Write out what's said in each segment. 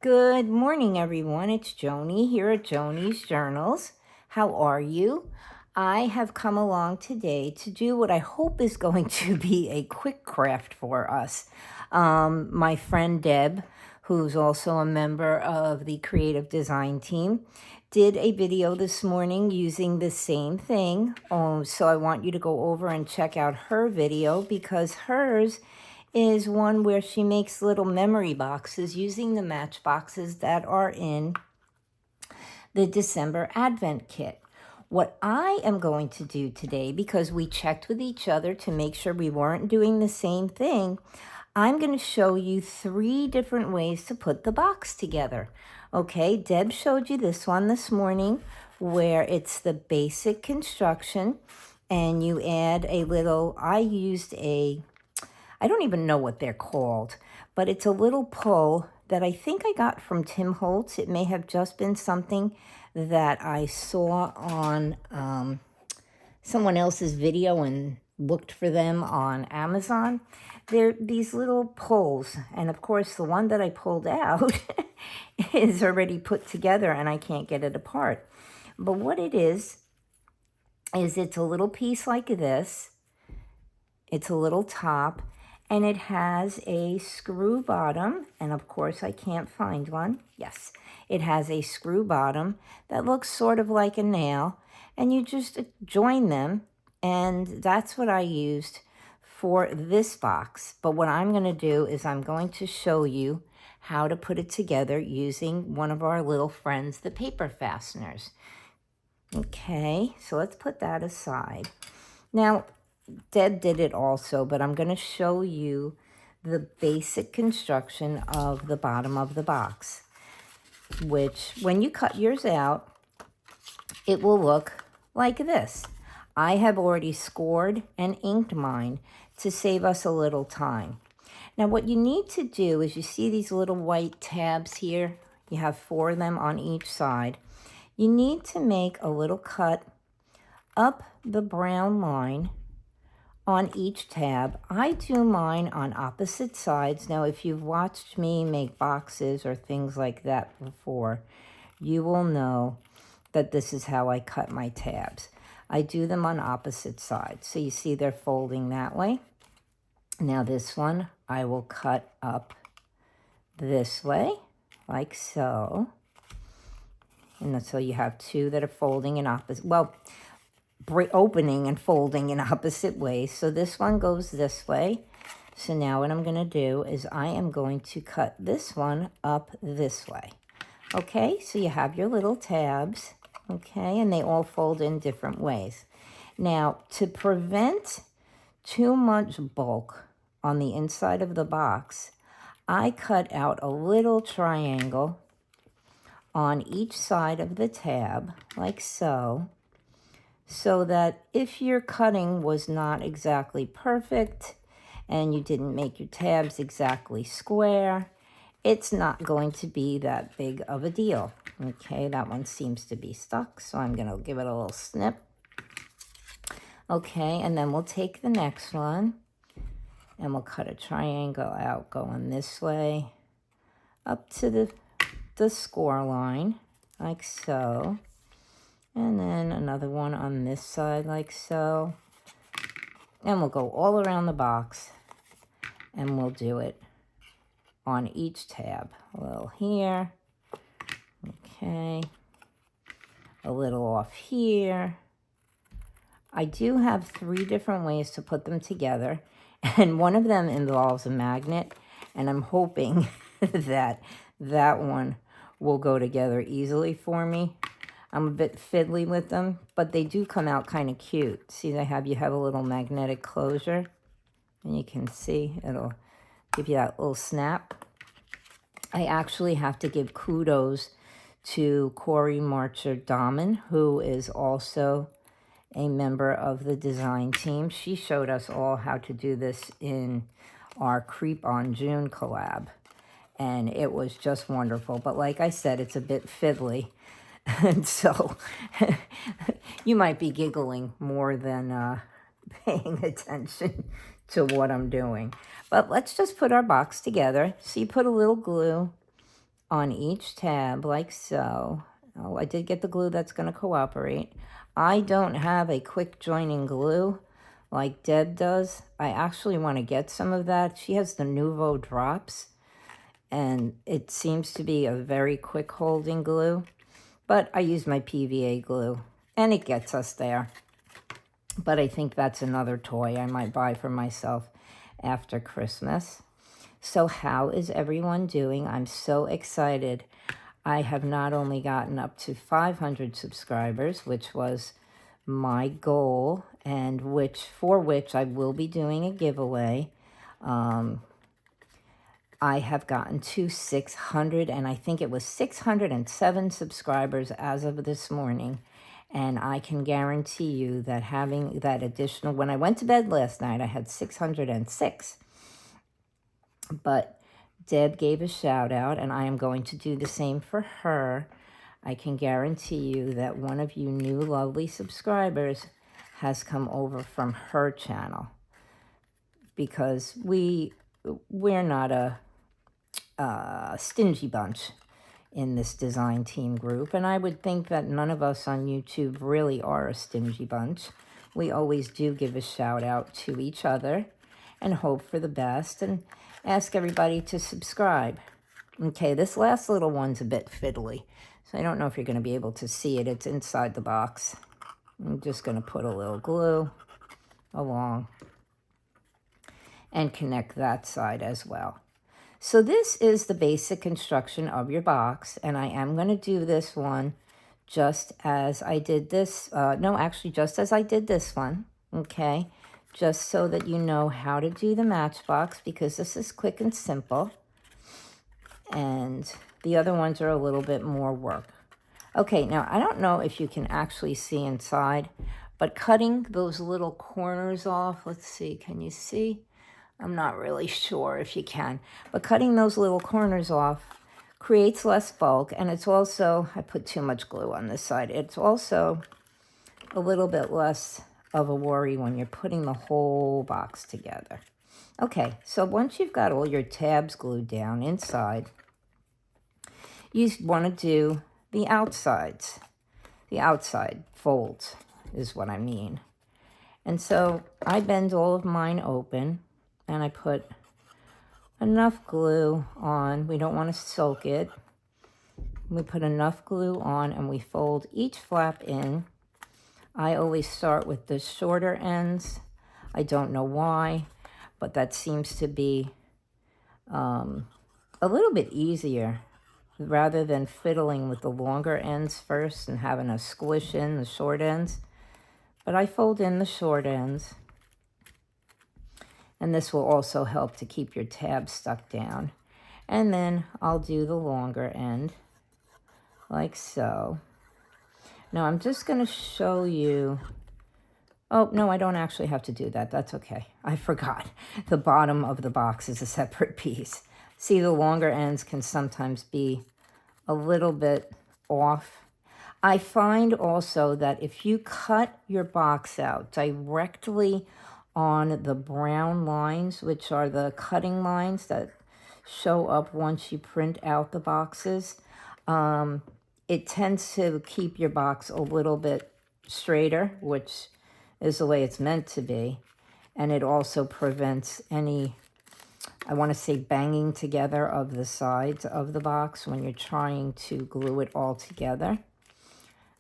Good morning, everyone. It's Joni here at Joni's Journals. How are you? I have come along today to do what I hope is going to be a quick craft for us. My friend Deb, who's also a member of the creative design team, did a video this morning using the same thing. So I want you to go over and check out her video because hers is one where she makes little memory boxes using the matchboxes that are in the December Advent Kit. What I am going to do today, because we checked with each other to make sure we weren't doing the same thing, I'm going to show you 3 different ways to put the box together. Okay, Deb showed you this one this morning where it's the basic construction and you add a little, I don't even know what they're called, but it's a little pull that I think I got from Tim Holtz. It may have just been something that I saw on someone else's video and looked for them on Amazon. They're these little pulls, and of course the one that I pulled out is already put together and I can't get it apart. But what it is it's a little piece like this. It's a little top, and it has a screw bottom, and of course I can't find one. Yes, it has a screw bottom that looks sort of like a nail, and you just join them, and that's what I used for this box. But what I'm going to do is I'm going to show you how to put it together using one of our little friends, the paper fasteners. Okay, so let's put that aside. Now, Deb did it also, but I'm going to show you the basic construction of the bottom of the box, which when you cut yours out, it will look like this. I have already scored and inked mine to save us a little time. Now, what you need to do is you see these little white tabs here. You have 4 of them on each side. You need to make a little cut up the brown line on each tab. I do mine on opposite sides. Now, if you've watched me make boxes or things like that before, you will know that this is how I cut my tabs. I do them on opposite sides. So you see they're folding that way. Now this one, I will cut up this way, like so. And so you have 2 that are folding in opposite, well, opening and folding in opposite ways. So this one goes this way. So now what I'm going to do is I am going to cut this one up this way. Okay, so you have your little tabs, okay, and they all fold in different ways. Now, to prevent too much bulk on the inside of the box, I cut out a little triangle on each side of the tab, like so that if your cutting was not exactly perfect and you didn't make your tabs exactly square, it's not going to be that big of a deal. Okay, that one seems to be stuck, so I'm going to give it a little snip. Okay, and then we'll take the next one and we'll cut a triangle out going this way up to the score line, like so. And then another one on this side, like so. And we'll go all around the box and we'll do it on each tab. A little here, okay, a little off here. I do have 3 different ways to put them together, and one of them involves a magnet, and I'm hoping that that one will go together easily for me. I'm a bit fiddly with them, but they do come out kind of cute. See, you have a little magnetic closure, and you can see it'll give you that little snap. I actually have to give kudos to Corey Marcher Dahman, who is also a member of the design team. She showed us all how to do this in our Creep on June collab, and it was just wonderful. But like I said, it's a bit fiddly, and so you might be giggling more than paying attention to what I'm doing. But let's just put our box together. So you put a little glue on each tab like so. Oh, I did get the glue that's going to cooperate. I don't have a quick joining glue like Deb does. I actually want to get some of that. She has the Nouveau drops, and it seems to be a very quick holding glue. But I use my PVA glue, and it gets us there. But I think that's another toy I might buy for myself after Christmas. So how is everyone doing? I'm so excited. I have not only gotten up to 500 subscribers, which was my goal, and for which I will be doing a giveaway. I have gotten to 600, and I think it was 607 subscribers as of this morning. And I can guarantee you that having that additional, when I went to bed last night, I had 606. But Deb gave a shout out, and I am going to do the same for her. I can guarantee you that one of you new lovely subscribers has come over from her channel, because we're not a stingy bunch in this design team group, and I would think that none of us on YouTube really are a stingy bunch. We always do give a shout out to each other and hope for the best and ask everybody to subscribe. Okay, this last little one's a bit fiddly, so I don't know if you're going to be able to see it. It's inside the box. I'm just going to put a little glue along and connect that side as well. So this is the basic construction of your box, and I am going to do this one just as I did this. Just as I did this one, okay? Just so that you know how to do the Matchbox, because this is quick and simple, and the other ones are a little bit more work. Okay, now I don't know if you can actually see inside, but cutting those little corners off, let's see, can you see? I'm not really sure if you can, but cutting those little corners off creates less bulk, and it's also, I put too much glue on this side, it's also a little bit less of a worry when you're putting the whole box together. Okay, so once you've got all your tabs glued down inside, you want to do the outsides. The outside folds is what I mean. And so I bend all of mine open, and I put enough glue on. We don't want to soak it. We put enough glue on, and we fold each flap in. I always start with the shorter ends. I don't know why, but that seems to be a little bit easier, rather than fiddling with the longer ends first and having to squish in the short ends. But I fold in the short ends. And this will also help to keep your tabs stuck down. And then I'll do the longer end, like so. Now I'm just going to show you. Oh, no, I don't actually have to do that. That's okay. I forgot. The bottom of the box is a separate piece. See, the longer ends can sometimes be a little bit off. I find also that if you cut your box out directly on the brown lines, which are the cutting lines that show up once you print out the boxes, it tends to keep your box a little bit straighter, which is the way it's meant to be. And it also prevents any, I want to say, banging together of the sides of the box when you're trying to glue it all together.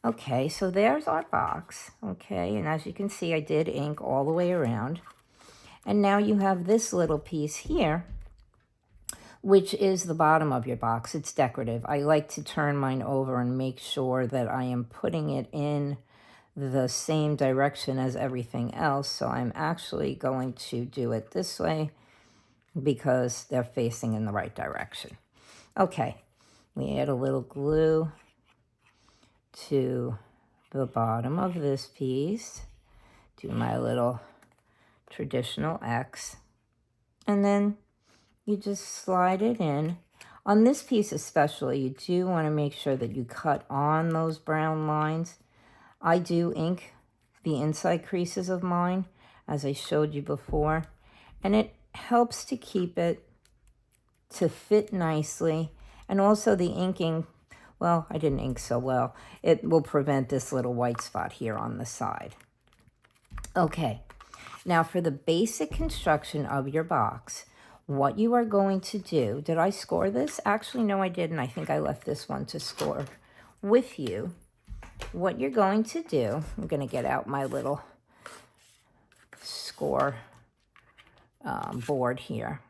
Okay, so there's our box, okay, and as you can see, I did ink all the way around. And now you have this little piece here, which is the bottom of your box. It's decorative. I like to turn mine over and make sure that I am putting it in the same direction as everything else. So I'm actually going to do it this way because they're facing in the right direction. Okay, we add a little glue to the bottom of this piece, do my little traditional X, and then you just slide it in. On this piece especially, you do want to make sure that you cut on those brown lines. I do ink the inside creases of mine, as I showed you before, and it helps to keep it to fit nicely And also the inking, well, I didn't ink so well. It will prevent this little white spot here on the side. Okay, now for the basic construction of your box, what you are going to do, did I score this? Actually, no, I didn't. I think I left this one to score with you. What you're going to do, I'm going to get out my little score board here.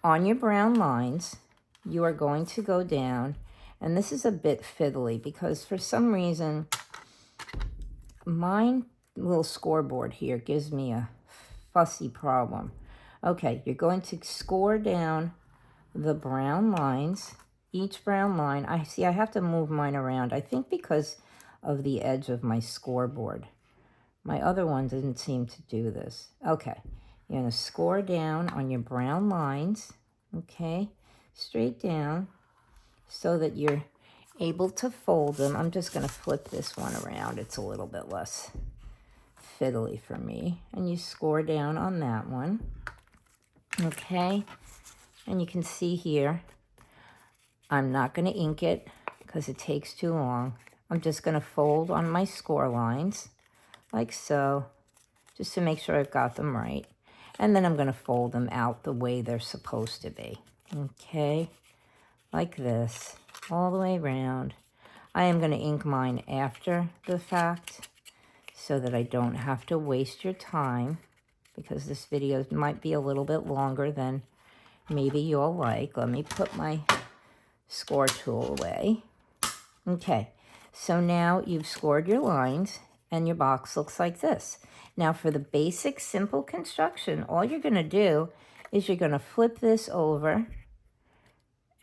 On your brown lines, you are going to go down, and this is a bit fiddly because for some reason, my little scoreboard here gives me a fussy problem. Okay, you're going to score down the brown lines, each brown line. I see I have to move mine around, I think because of the edge of my scoreboard. My other one didn't seem to do this. Okay, you're going to score down on your brown lines, okay, straight down so that you're able to fold them. I'm just going to flip this one around. It's a little bit less fiddly for me. And you score down on that one. Okay, and you can see here, I'm not going to ink it because it takes too long. I'm just going to fold on my score lines like so, just to make sure I've got them right. And then I'm going to fold them out the way they're supposed to be. Okay, like this, all the way around. I am going to ink mine after the fact so that I don't have to waste your time, because this video might be a little bit longer than maybe you'll like. Let me put my score tool away. Okay, so now you've scored your lines and your box looks like this. Now for the basic simple construction, all you're going to do is you're going to flip this over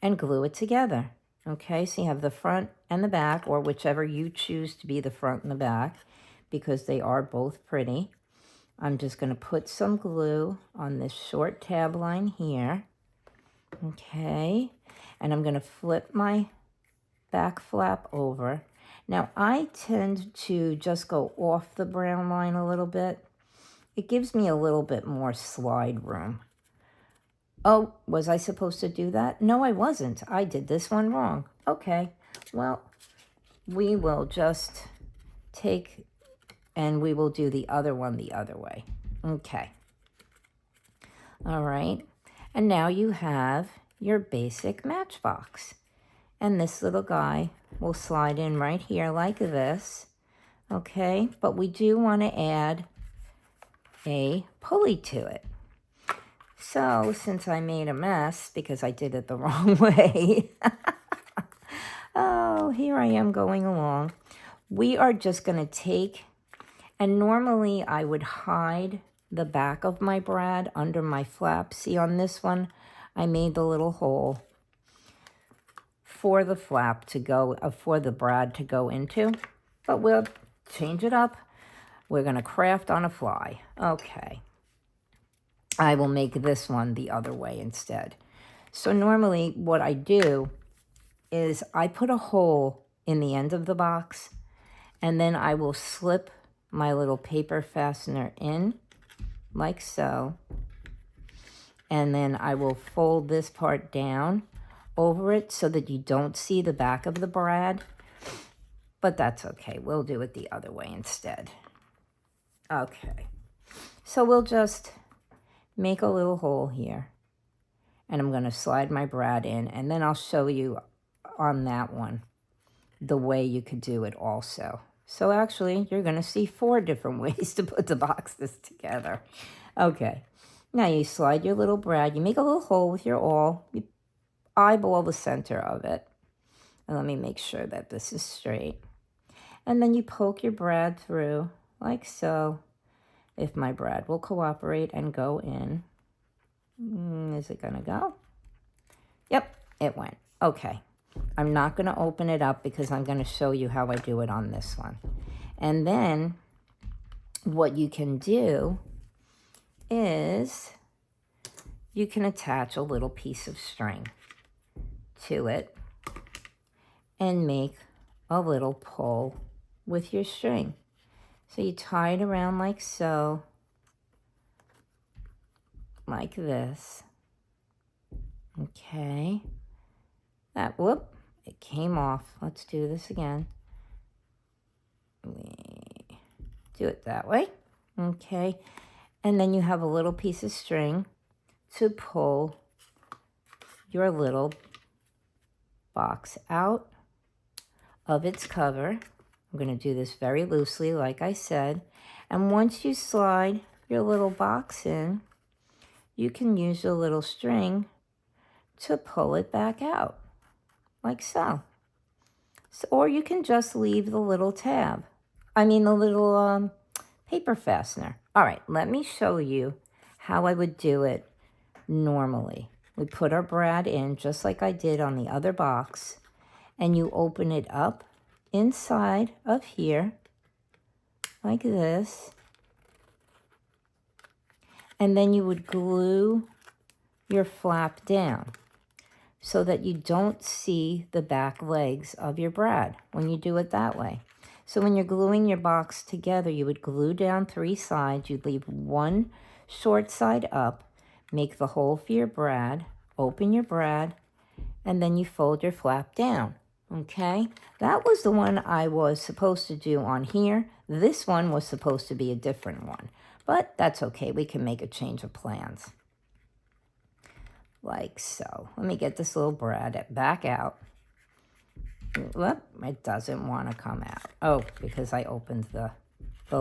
and glue it together. Okay, so you have the front and the back, or whichever you choose to be the front and the back, because they are both pretty. I'm just going to put some glue on this short tab line here. Okay, and I'm going to flip my back flap over. Now, I tend to just go off the brown line a little bit. It gives me a little bit more slide room. Oh, was I supposed to do that? No, I wasn't. I did this one wrong. Okay, well, we will just take and we will do the other one the other way. Okay. All right. And now you have your basic matchbox. And this little guy will slide in right here like this. Okay. But we do want to add a pulley to it. So since I made a mess because I did it the wrong way, oh, here I am going along. We are just going to take, and normally I would hide the back of my brad under my flap. See, on this one, I made the little hole for the flap to go, for the brad to go into. But we'll change it up. We're going to craft on a fly. Okay. I will make this one the other way instead. So normally what I do is I put a hole in the end of the box, and then I will slip my little paper fastener in like so, and then I will fold this part down over it so that you don't see the back of the brad, but that's okay. We'll do it the other way instead. Okay, so we'll just make a little hole here, and I'm going to slide my brad in, and then I'll show you on that one the way you could do it also. So actually, you're going to see 4 different ways to put the boxes together. Okay, now you slide your little brad. You make a little hole with your awl. You eyeball the center of it. And let me make sure that this is straight. And then you poke your brad through like so. If my brad will cooperate and go in. Is it going to go? Yep, it went. Okay. I'm not going to open it up because I'm going to show you how I do it on this one. And then what you can do is you can attach a little piece of string to it and make a little pull with your string. So you tie it around like so, like this. Okay. Whoop, it came off. Let's do this again. We do it that way. Okay. And then you have a little piece of string to pull your little box out of its cover. I'm going to do this very loosely, like I said. And once you slide your little box in, you can use a little string to pull it back out, like so. Or you can just leave the little tab. The little paper fastener. All right, let me show you how I would do it normally. We put our brad in just like I did on the other box, and you open it up inside of here, like this. And then you would glue your flap down so that you don't see the back legs of your brad when you do it that way. So when you're gluing your box together, you would glue down 3 sides. You'd leave one short side up, make the hole for your brad, open your brad, and then you fold your flap down. Okay, that was the one I was supposed to do on here. This one was supposed to be a different one, but that's okay. We can make a change of plans. Like so. Let me get this little brad back out. Whoop, it doesn't want to come out. Oh, because I opened the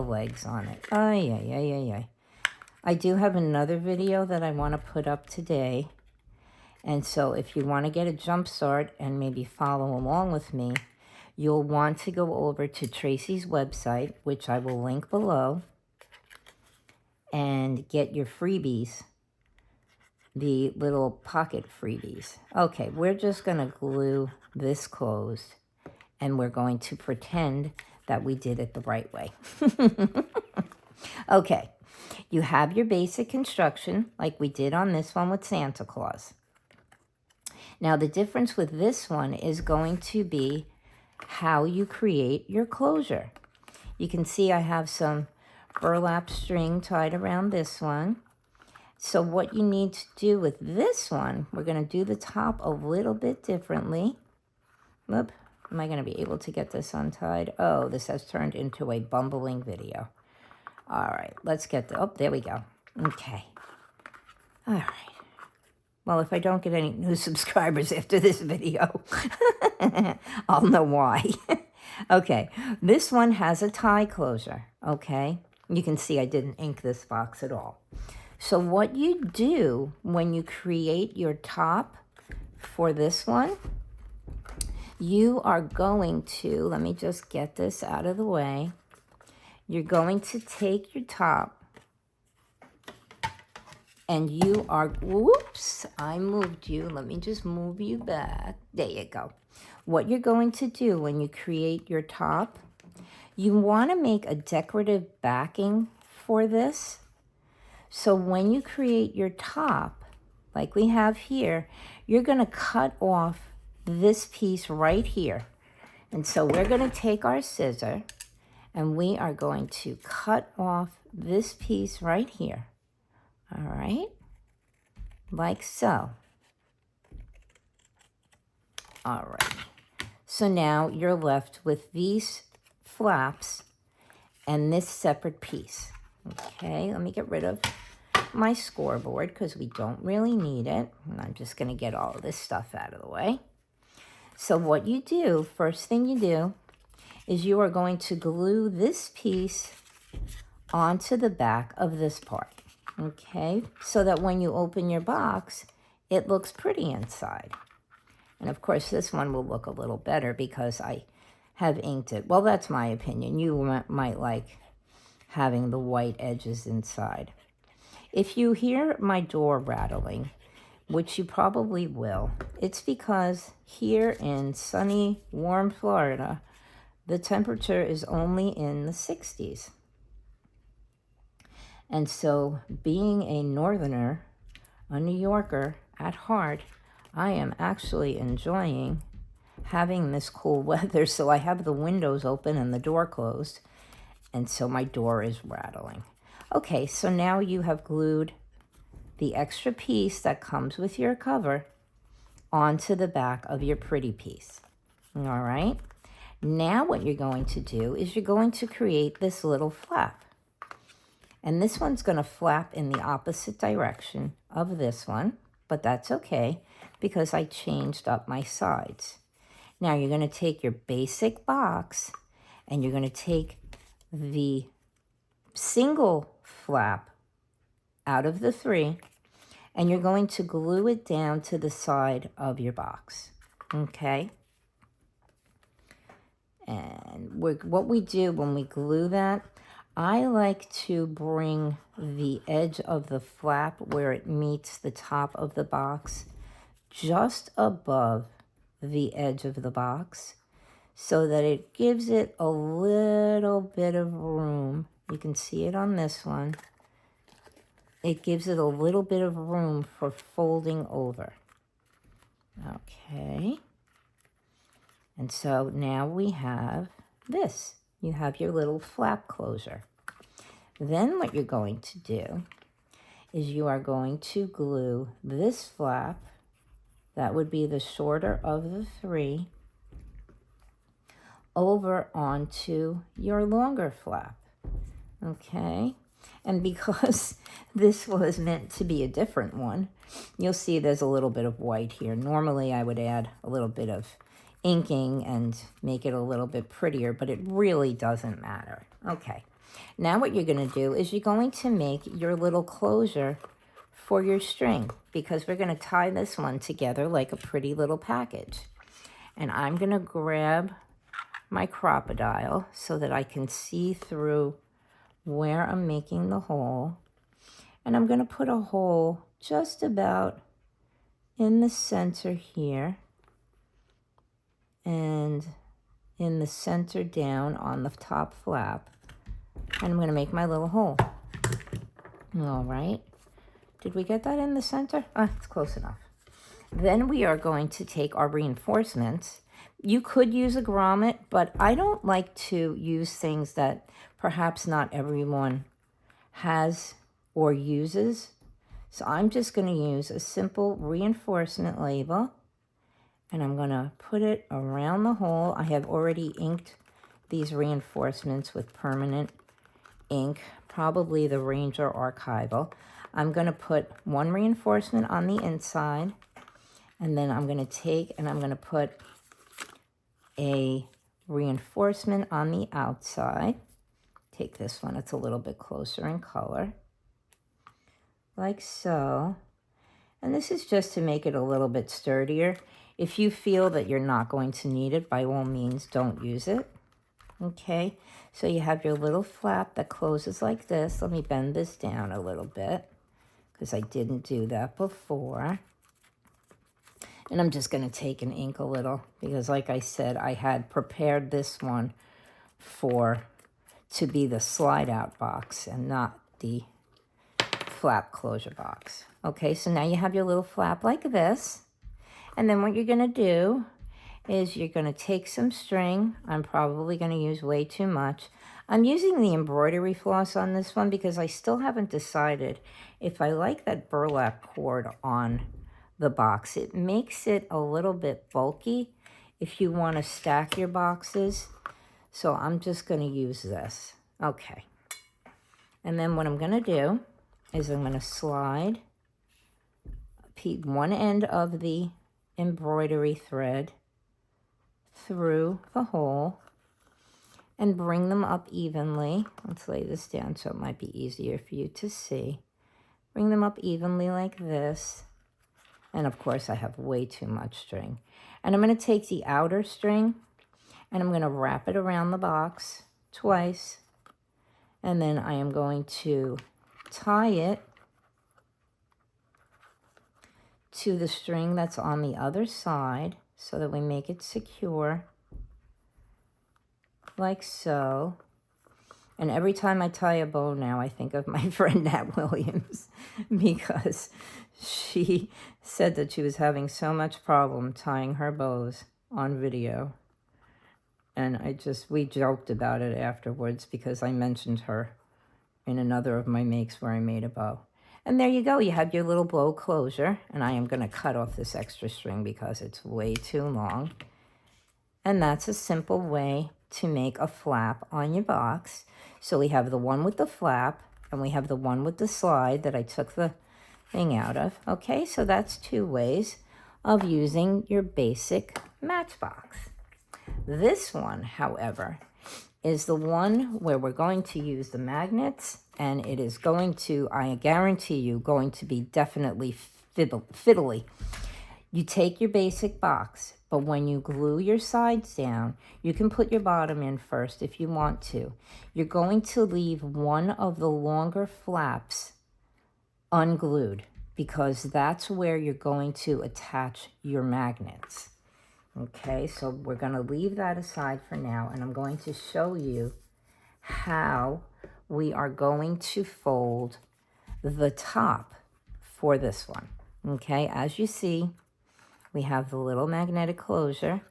legs on it. Ay. I do have another video that I want to put up today. And so if you want to get a jump start and maybe follow along with me, you'll want to go over to Tracy's website, which I will link below, and get your freebies, the little pocket freebies. Okay, we're just going to glue this closed, and we're going to pretend that we did it the right way. Okay, you have your basic construction like we did on this one with Santa Claus. Now, the difference with this one is going to be how you create your closure. You can see I have some burlap string tied around this one. So what you need to do with this one, we're going to do the top a little bit differently. Whoop, am I going to be able to get this untied? Oh, this has turned into a bumbling video. All right, let's get the, oh, there we go. Okay. All right. Well, if I don't get any new subscribers after this video, I'll know why. Okay, this one has a tie closure, okay? You can see I didn't ink this box at all. So what you do when you create your top for this one, you are going to, let me just get this out of the way. You're going to take your top and you are, whoops, I moved you. Let me just move you back. There you go. What you're going to do when you create your top, you want to make a decorative backing for this. So when you create your top, like we have here, you're going to cut off this piece right here. And so we're going to take our scissor and we are going to cut off this piece right here. All right, like so. All right, so now you're left with these flaps and this separate piece. Okay, let me get rid of my scoreboard because we don't really need it. And I'm just going to get all of this stuff out of the way. So what you do, first thing you do, is you are going to glue this piece onto the back of this part. Okay, so that when you open your box, it looks pretty inside. And of course, this one will look a little better because I have inked it. Well, that's my opinion. You might like having the white edges inside. If you hear my door rattling, which you probably will, it's because here in sunny, warm Florida, the temperature is only in the 60s. And so being a northerner, a New Yorker at heart, I am actually enjoying having this cool weather. So I have the windows open and the door closed. And so my door is rattling. Okay, so now you have glued the extra piece that comes with your cover onto the back of your pretty piece. All right. Now what you're going to do is you're going to create this little flap. And this one's going to flap in the opposite direction of this one, but that's okay because I changed up my sides. Now you're going to take your basic box and you're going to take the single flap out of the 3 and you're going to glue it down to the side of your box, okay? And what we do when we glue that, I like to bring the edge of the flap where it meets the top of the box just above the edge of the box so that it gives it a little bit of room. You can see it on this one. It gives it a little bit of room for folding over. Okay. And so now we have this. You have your little flap closure. Then what you're going to do is you are going to glue this flap, that would be the shorter of the 3, over onto your longer flap. Okay? And because this was meant to be a different one, you'll see there's a little bit of white here. Normally I would add a little bit of inking and make it a little bit prettier, but it really doesn't matter. Okay, now what you're going to do is you're going to make your little closure for your string because we're going to tie this one together like a pretty little package. And I'm going to grab my crocodile so that I can see through where I'm making the hole. And I'm going to put a hole just about in the center here and in the center down on the top flap. And I'm going to make my little hole. All right. Did we get that in the center? It's close enough. Then we are going to take our reinforcements. You could use a grommet, but I don't like to use things that perhaps not everyone has or uses. So I'm just going to use a simple reinforcement label. And I'm going to put it around the hole. I have already inked these reinforcements with permanent ink, probably the Ranger Archival. I'm going to put one reinforcement on the inside, and then I'm going to take and I'm going to put a reinforcement on the outside. Take this one, it's a little bit closer in color, like so. And this is just to make it a little bit sturdier. If you feel that you're not going to need it, by all means, don't use it. Okay, so you have your little flap that closes like this. Let me bend this down a little bit because I didn't do that before. And I'm just going to take and ink a little because, like I said, I had prepared this one to be the slide out box and not the flap closure box. Okay, so now you have your little flap like this. And then what you're going to do is you're going to take some string. I'm probably going to use way too much. I'm using the embroidery floss on this one because I still haven't decided if I like that burlap cord on the box. It makes it a little bit bulky if you want to stack your boxes. So I'm just going to use this. Okay. And then what I'm going to do is I'm going to slide one end of the embroidery thread through the hole and bring them up evenly. Let's lay this down so it might be easier for you to see. Bring them up evenly like this. And of course I have way too much string. And I'm going to take the outer string and I'm going to wrap it around the box twice. And then I am going to tie it to the string that's on the other side so that we make it secure, like so. And every time I tie a bow now, I think of my friend Nat Williams because she said that she was having so much problem tying her bows on video. And we joked about it afterwards because I mentioned her in another of my makes where I made a bow. And there you go. You have your little bow closure. And I am going to cut off this extra string because it's way too long. And that's a simple way to make a flap on your box. So we have the one with the flap and we have the one with the slide that I took the thing out of. Okay, so that's 2 ways of using your basic Matchbox. This one, however, is the one where we're going to use the magnets, and it is going to, I guarantee you, going to be definitely fiddly. You take your basic box, but when you glue your sides down, you can put your bottom in first if you want to. You're going to leave one of the longer flaps unglued because that's where you're going to attach your magnets. Okay, so we're going to leave that aside for now, and I'm going to show you how we are going to fold the top for this one. Okay, as you see, we have the little magnetic closure,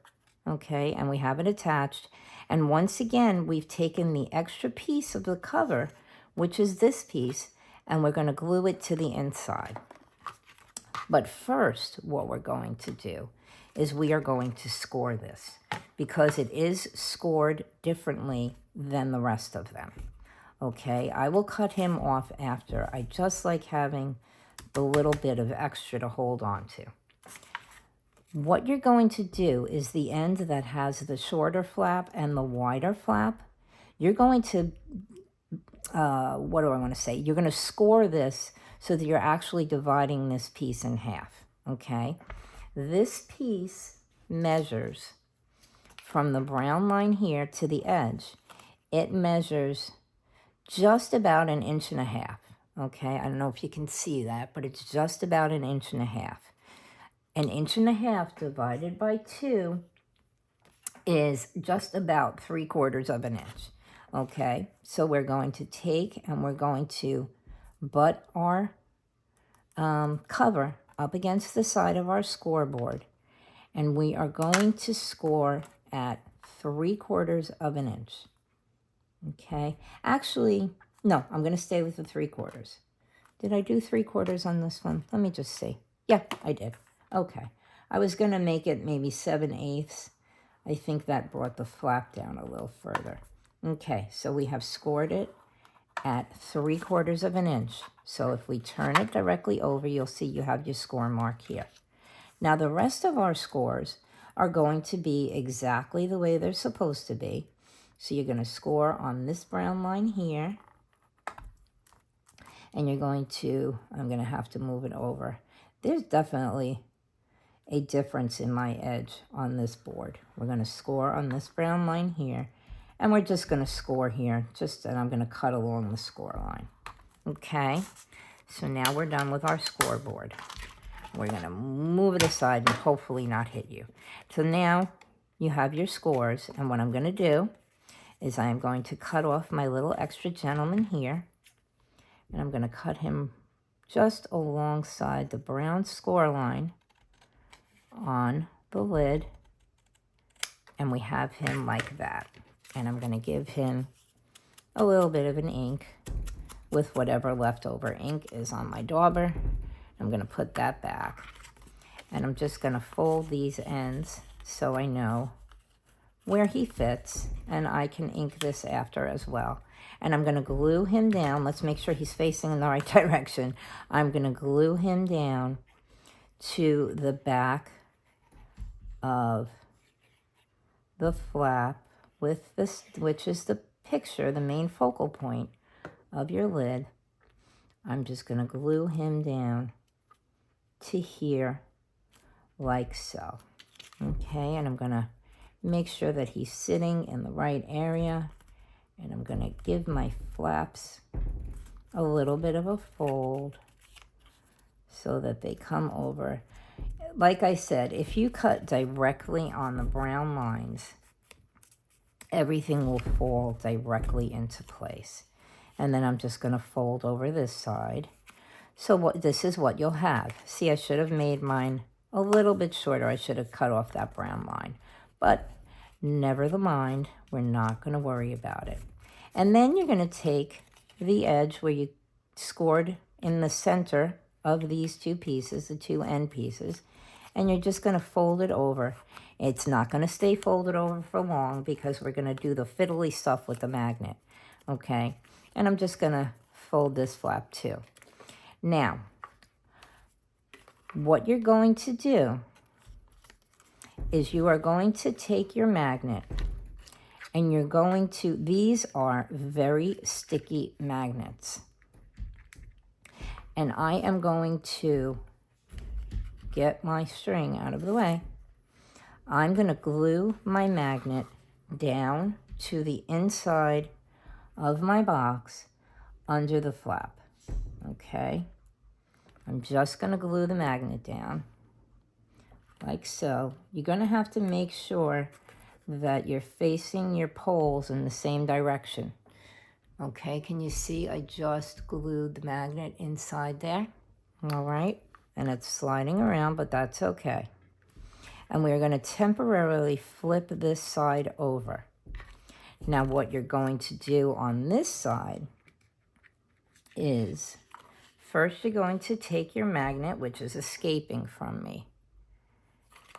okay, and we have it attached. And once again, we've taken the extra piece of the cover, which is this piece, and we're going to glue it to the inside. But first, what we're going to do is we are going to score this because it is scored differently than the rest of them. Okay, I will cut him off after. I just like having the little bit of extra to hold on to. What you're going to do is the end that has the shorter flap and the wider flap, you're going to, what do I want to say? You're going to score this so that you're actually dividing this piece in half, okay? This piece measures from the brown line here to the edge. It measures just about 1.5 inches, okay? I don't know if you can see that, but it's just about 1.5 inches. 1.5 inches divided by 2 is just about 3/4 of an inch, okay? So we're going to take and we're going to butt our cover up against the side of our scoreboard, and we are going to score at 3/4 of an inch, okay? Actually, no, I'm going to stay with the 3/4. Did I do 3/4 on this one? Let me just see. Yeah, I did. Okay, I was going to make it maybe 7/8. I think that brought the flap down a little further. Okay, so we have scored it at 3/4 of an inch. So if we turn it directly over, you'll see you have your score mark here. Now the rest of our scores are going to be exactly the way they're supposed to be. So you're going to score on this brown line here. And you're going to, I'm going to have to move it over. There's definitely a difference in my edge on this board. We're going to score on this brown line here. And we're just going to score here, and I'm going to cut along the score line. Okay, so now we're done with our scoreboard. We're going to move it aside and hopefully not hit you. So now you have your scores, and what I'm going to do is I am going to cut off my little extra gentleman here, and I'm going to cut him just alongside the brown score line on the lid, and we have him like that. And I'm going to give him a little bit of an ink with whatever leftover ink is on my dauber. I'm going to put that back. And I'm just going to fold these ends so I know where he fits. And I can ink this after as well. And I'm going to glue him down. Let's make sure he's facing in the right direction. I'm going to glue him down to the back of the flap with this, which is the picture, the main focal point of your lid. I'm just going to glue him down to here like so. Okay, and I'm going to make sure that he's sitting in the right area. And I'm going to give my flaps a little bit of a fold so that they come over. Like I said, if you cut directly on the brown lines, everything will fall directly into place. And then I'm just going to fold over this side. So this is what you'll have. See, I should have made mine a little bit shorter. I should have cut off that brown line. But never the mind, we're not going to worry about it. And then you're going to take the edge where you scored in the center of these two pieces, the two end pieces, and you're just going to fold it over. It's not going to stay folded over for long because we're going to do the fiddly stuff with the magnet, okay? And I'm just going to fold this flap too. Now, what you're going to do is you are going to take your magnet and you're going to, these are very sticky magnets. And I am going to get my string out of the way. I'm going to glue my magnet down to the inside of my box under the flap, okay? I'm just going to glue the magnet down like so. You're going to have to make sure that you're facing your poles in the same direction. Okay, can you see I just glued the magnet inside there? All right, and it's sliding around, but that's okay. And we're going to temporarily flip this side over. Now what you're going to do on this side is, first you're going to take your magnet, which is escaping from me,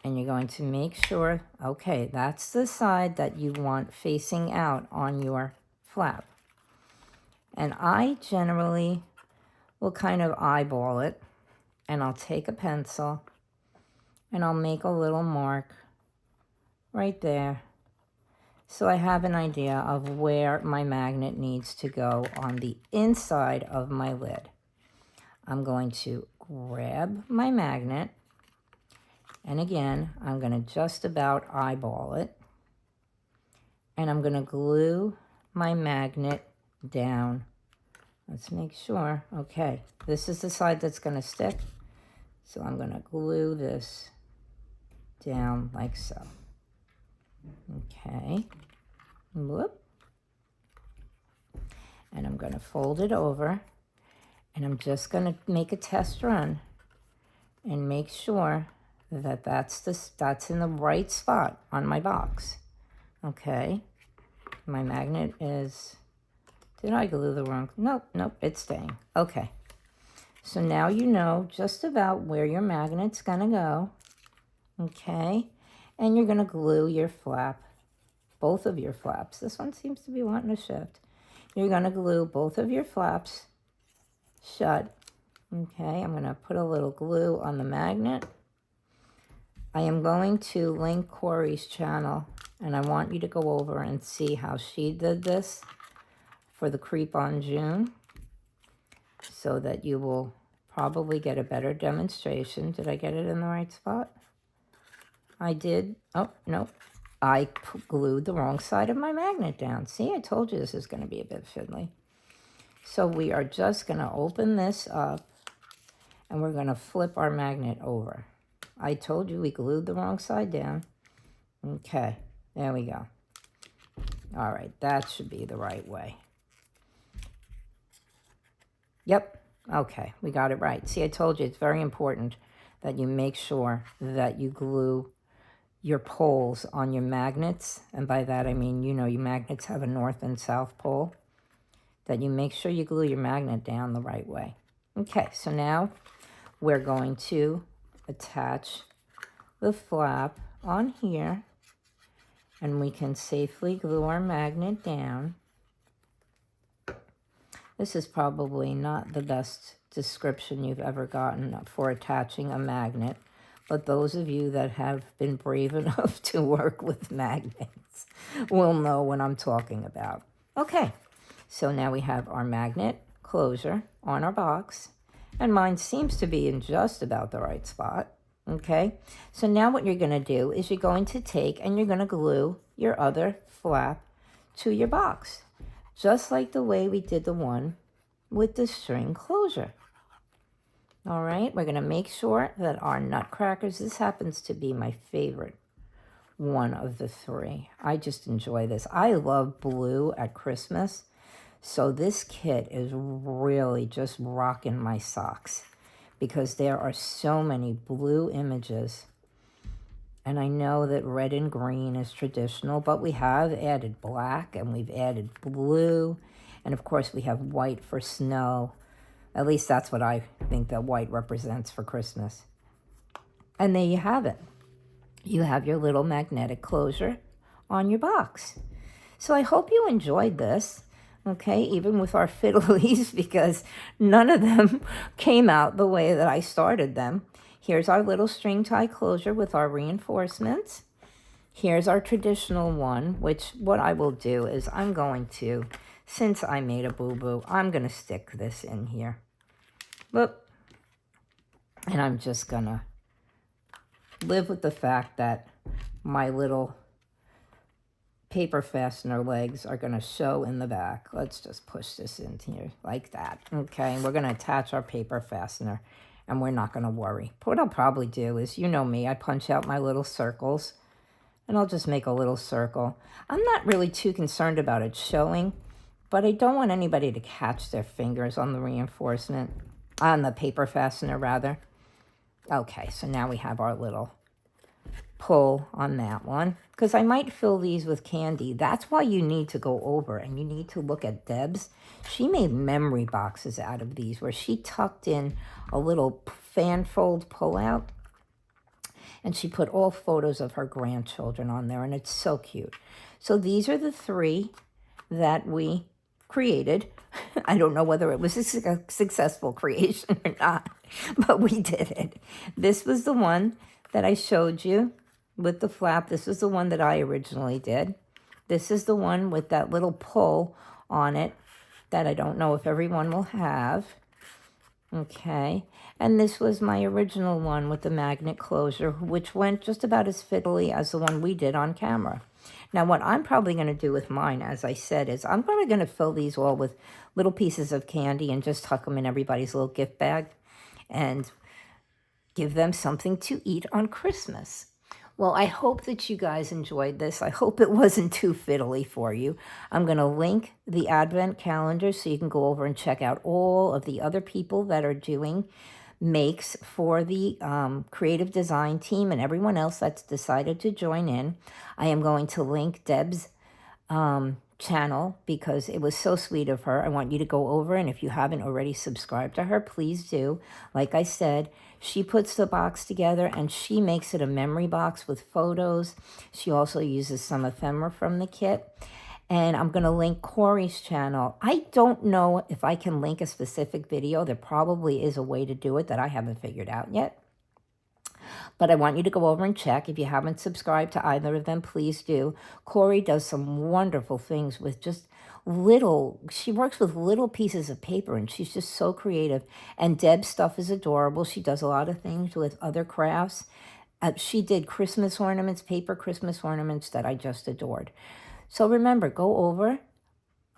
and you're going to make sure, okay, that's the side that you want facing out on your flap. And I generally will kind of eyeball it, and I'll take a pencil and I'll make a little mark right there so I have an idea of where my magnet needs to go on the inside of my lid. I'm going to grab my magnet, and again, I'm going to just about eyeball it, and I'm going to glue my magnet down. Let's make sure. Okay, this is the side that's going to stick, so I'm going to glue this down like so. Okay, whoop. And I'm going to fold it over, and I'm just going to make a test run and make sure that that's in the right spot on my box. Okay, my magnet is, did I glue the wrong? Nope, it's staying. Okay, so now you know just about where your magnet's going to go. Okay, and you're going to glue your flap, both of your flaps. This one seems to be wanting to shift. You're going to glue both of your flaps shut. Okay, I'm going to put a little glue on the magnet. I am going to link Corey's channel, and I want you to go over and see how she did this for the Creep on June, so that you will probably get a better demonstration. Did I get it in the right spot? I did. Oh, no. I glued the wrong side of my magnet down. See, I told you this is going to be a bit fiddly. So we are just going to open this up, and we're going to flip our magnet over. I told you we glued the wrong side down. Okay, there we go. All right, that should be the right way. Yep, okay, we got it right. See, I told you it's very important that you make sure that you glue your poles on your magnets, and by that I mean, you know, your magnets have a north and south pole, that you make sure you glue your magnet down the right way. Okay, so now we're going to attach the flap on here, and we can safely glue our magnet down. This is probably not the best description you've ever gotten for attaching a magnet, but those of you that have been brave enough to work with magnets will know what I'm talking about. Okay, so now we have our magnet closure on our box, and mine seems to be in just about the right spot. Okay, so now what you're going to do is you're going to take and you're going to glue your other flap to your box, just like the way we did the one with the string closure. All right, we're going to make sure that our nutcrackers, this happens to be my favorite one of the three. I just enjoy this. I love blue at Christmas, so this kit is really just rocking my socks because there are so many blue images. And I know that red and green is traditional, but we have added black and we've added blue. And of course we have white for snow. At least that's what I think that white represents for Christmas. And there you have it. You have your little magnetic closure on your box. So I hope you enjoyed this, okay, even with our fiddlies, because none of them came out the way that I started them. Here's our little string tie closure with our reinforcements. Here's our traditional one, which what I will do is I'm going to, since I made a boo-boo, I'm going to stick this in here. Whoop. And I'm just going to live with the fact that my little paper fastener legs are going to show in the back. Let's just push this in here like that. Okay, we're going to attach our paper fastener, and we're not going to worry. What I'll probably do is, you know me, I punch out my little circles, and I'll just make a little circle. I'm not really too concerned about it showing, but I don't want anybody to catch their fingers on the reinforcement, on the paper fastener rather. Okay, so now we have our little pull on that one, because I might fill these with candy. That's why you need to go over and you need to look at Deb's. She made memory boxes out of these where she tucked in a little fan fold pull out, and she put all photos of her grandchildren on there, and it's so cute. So these are the 3 that we created. I don't know whether it was a successful creation or not, but we did it. This was the one that I showed you with the flap. This is the one that I originally did. This is the one with that little pull on it that I don't know if everyone will have. Okay. And this was my original one with the magnet closure, which went just about as fiddly as the one we did on camera. Now, what I'm probably going to do with mine, as I said, is I'm probably going to fill these all with little pieces of candy and just tuck them in everybody's little gift bag and give them something to eat on Christmas. Well, I hope that you guys enjoyed this. I hope it wasn't too fiddly for you. I'm going to link the Advent calendar so you can go over and check out all of the other people that are doing makes for the creative design team and everyone else that's decided to join in. I am going to link Deb's channel because it was so sweet of her. I want you to go over, and if you haven't already subscribed to her, please do. Like I said, she puts the box together and she makes it a memory box with photos. She also uses some ephemera from the kit. And I'm going to link Corey's channel. I don't know if I can link a specific video. There probably is a way to do it that I haven't figured out yet. But I want you to go over and check. If you haven't subscribed to either of them, please do. Corey does some wonderful things with just she works with little pieces of paper, and she's just so creative. And Deb's stuff is adorable. She does a lot of things with other crafts. She did Christmas ornaments, paper Christmas ornaments that I just adored. So remember, go over,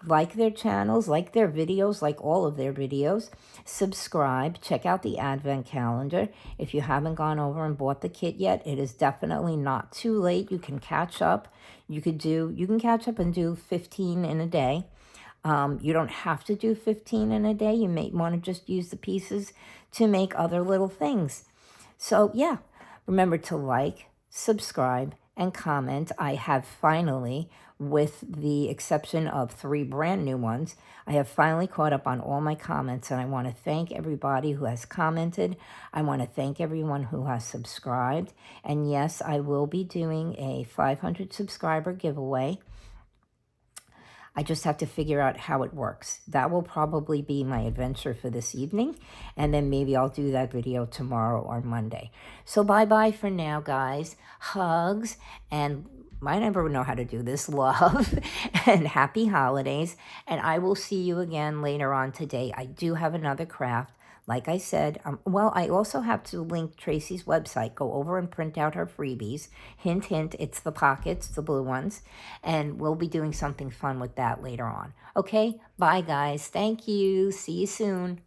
like their channels, like their videos, like all of their videos, subscribe, check out the Advent calendar. If you haven't gone over and bought the kit yet, it is definitely not too late. You can catch up. You can catch up and do 15 in a day. You don't have to do 15 in a day. You may want to just use the pieces to make other little things. So yeah, remember to like, subscribe, and comment. I have finally, with the exception of 3 brand new ones, I have finally caught up on all my comments, and I want to thank everybody who has commented. I want to thank everyone who has subscribed. And yes, I will be doing a 500 subscriber giveaway. I just have to figure out how it works. That will probably be my adventure for this evening, and then maybe I'll do that video tomorrow or Monday. So bye-bye for now, guys. Hugs, and I never know how to do this, love, and happy holidays, and I will see you again later on today. I do have another craft. Like I said, well, I also have to link Tracy's website. Go over and print out her freebies. Hint, hint, it's the pockets, the blue ones. And we'll be doing something fun with that later on. Okay, bye, guys. Thank you. See you soon.